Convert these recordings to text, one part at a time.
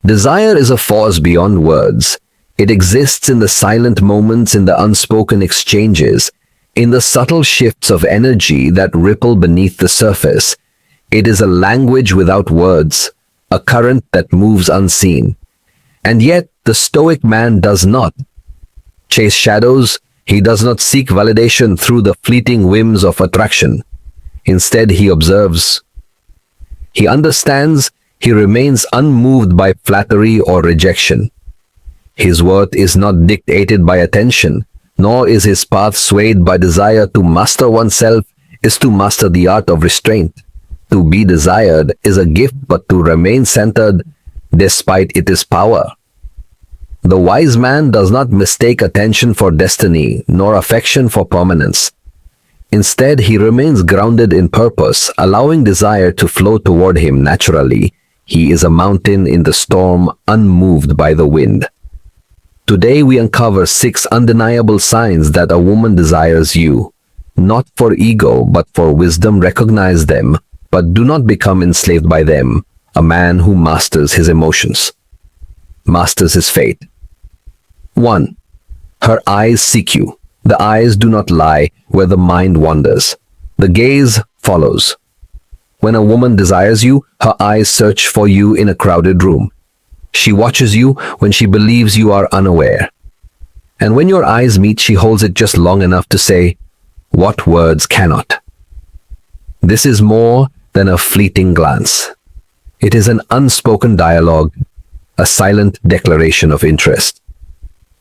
Desire is a force beyond words. It exists in the silent moments, in the unspoken exchanges, in the subtle shifts of energy that ripple beneath the surface. It is a language without words, a current that moves unseen. And yet, the Stoic man does not chase shadows. He does not seek validation through the fleeting whims of attraction. Instead, he observes. He understands. He remains unmoved by flattery or rejection. His worth is not dictated by attention, nor is his path swayed by desire. To master oneself is to master the art of restraint. To be desired is a gift, but to remain centered despite its power. The wise man does not mistake attention for destiny, nor affection for permanence. Instead, he remains grounded in purpose, allowing desire to flow toward him naturally. He is a mountain in the storm, unmoved by the wind. Today we uncover 6 undeniable signs that a woman desires you. Not for ego, but for wisdom. Recognize them, but do not become enslaved by them. A man who masters his emotions masters his fate. 1. Her eyes seek you. The eyes do not lie where the mind wanders. The gaze follows. When a woman desires you, her eyes search for you in a crowded room. She watches you when she believes you are unaware. And when your eyes meet, she holds it just long enough to say what words cannot. This is more than a fleeting glance. It is an unspoken dialogue, a silent declaration of interest.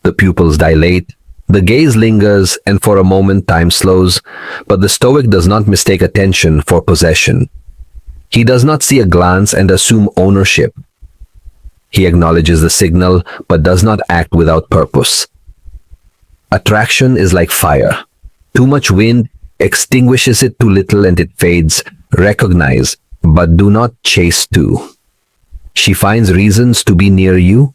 The pupils dilate, the gaze lingers, and for a moment time slows, but the Stoic does not mistake attention for possession. He does not see a glance and assume ownership. He acknowledges the signal, but does not act without purpose. Attraction is like fire. Too much wind extinguishes it, too little and it fades. Recognize, but do not chase too. She finds reasons to be near you.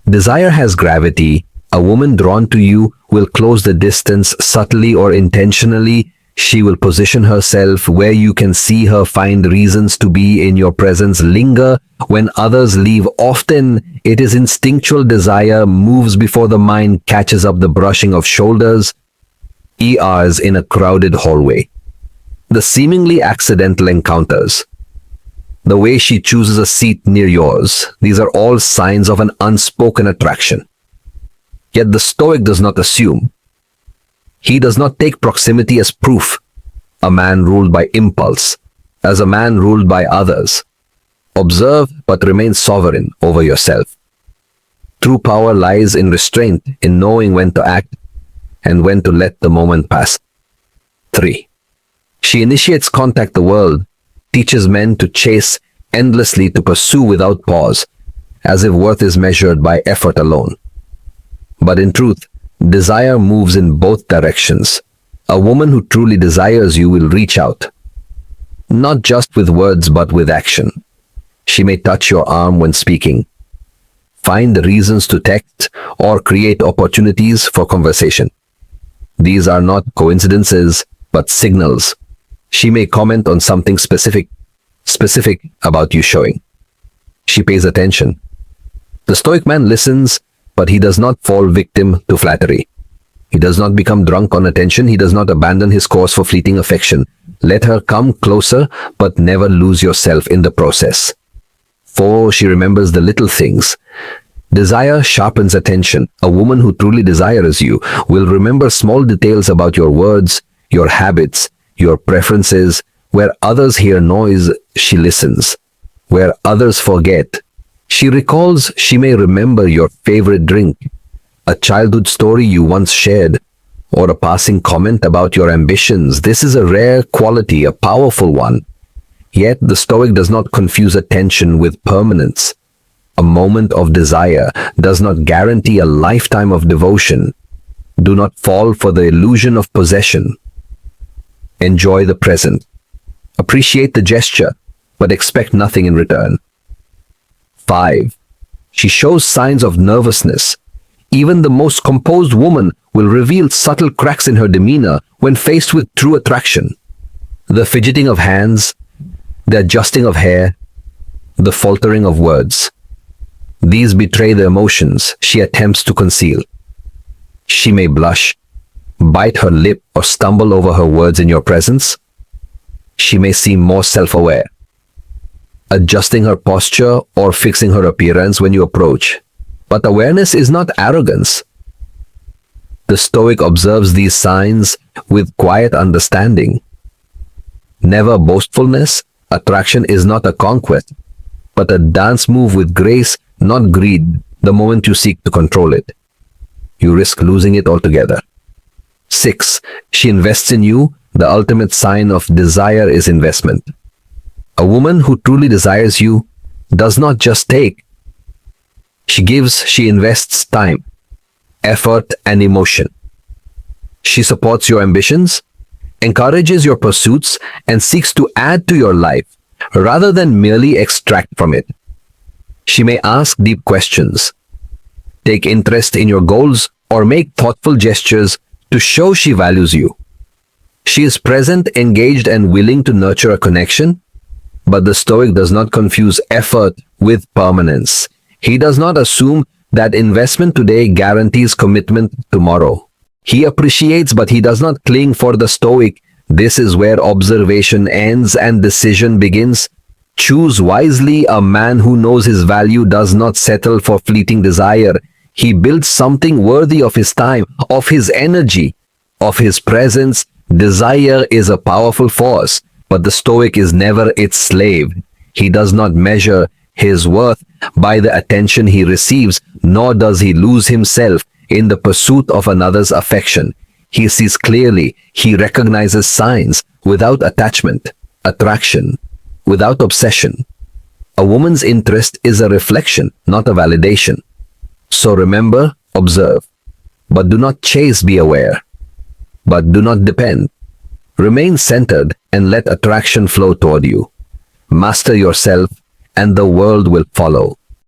Desire has gravity. A woman drawn to you will close the distance subtly or intentionally. She will position herself where you can see her, find reasons to be in your presence, linger when others leave. Often it is instinctual. Desire moves before the mind catches up. The brushing of shoulders, ears in a crowded hallway, the seemingly accidental encounters, the way she chooses a seat near yours. These are all signs of an unspoken attraction. Yet the Stoic does not assume. He does not take proximity as proof. A man ruled by impulse, as a man ruled by others. Observe, but remain sovereign over yourself. True power lies in restraint, in knowing when to act and when to let the moment pass. 3. She initiates contact. The world teaches men to chase endlessly, to pursue without pause, as if worth is measured by effort alone. But in truth, desire moves in both directions. A woman who truly desires you will reach out, not just with words but with action. She may touch your arm when speaking, find reasons to text, or create opportunities for conversation. These are not coincidences, but signals. She may comment on something specific about you showing. She pays attention. The Stoic man listens, but he does not fall victim to flattery. He does not become drunk on attention. He does not abandon his course for fleeting affection. Let her come closer, but never lose yourself in the process. 4. She remembers the little things. Desire sharpens attention. A woman who truly desires you will remember small details about your words, your habits, your preferences. Where others hear noise, she listens. Where others forget, she recalls. She may remember your favorite drink, a childhood story you once shared, or a passing comment about your ambitions. This is a rare quality, a powerful one. Yet the Stoic does not confuse attention with permanence. A moment of desire does not guarantee a lifetime of devotion. Do not fall for the illusion of possession. Enjoy the present. Appreciate the gesture, but expect nothing in return. 5. She shows signs of nervousness. Even the most composed woman will reveal subtle cracks in her demeanor when faced with true attraction. The fidgeting of hands, the adjusting of hair, the faltering of words. These betray the emotions she attempts to conceal. She may blush, bite her lip, or stumble over her words in your presence. She may seem more self-aware, adjusting her posture or fixing her appearance when you approach. But awareness is not arrogance. The Stoic observes these signs with quiet understanding. Never boastfulness, attraction is not a conquest, but a dance move with grace, not greed, the moment you seek to control it. You risk losing it altogether. 6. She invests in you. The ultimate sign of desire is investment. A woman who truly desires you does not just take. She gives, she invests time, effort, and emotion. She supports your ambitions, encourages your pursuits, and seeks to add to your life rather than merely extract from it. She may ask deep questions, take interest in your goals, or make thoughtful gestures to show she values you. She is present, engaged, and willing to nurture a connection, but the Stoic does not confuse effort with permanence. He does not assume that investment today guarantees commitment tomorrow. He appreciates, but he does not cling. For the Stoic, this is where observation ends and decision begins. Choose wisely. A man who knows his value does not settle for fleeting desire. He builds something worthy of his time, of his energy, of his presence. Desire is a powerful force, but the Stoic is never its slave. He does not measure his worth by the attention he receives, nor does he lose himself in the pursuit of another's affection. He sees clearly. He recognizes signs without attachment, attraction, without obsession. A woman's interest is a reflection, not a validation. So remember, observe, but do not chase. Be aware, but do not depend. Remain centered and let attraction flow toward you. Master yourself, and the world will follow.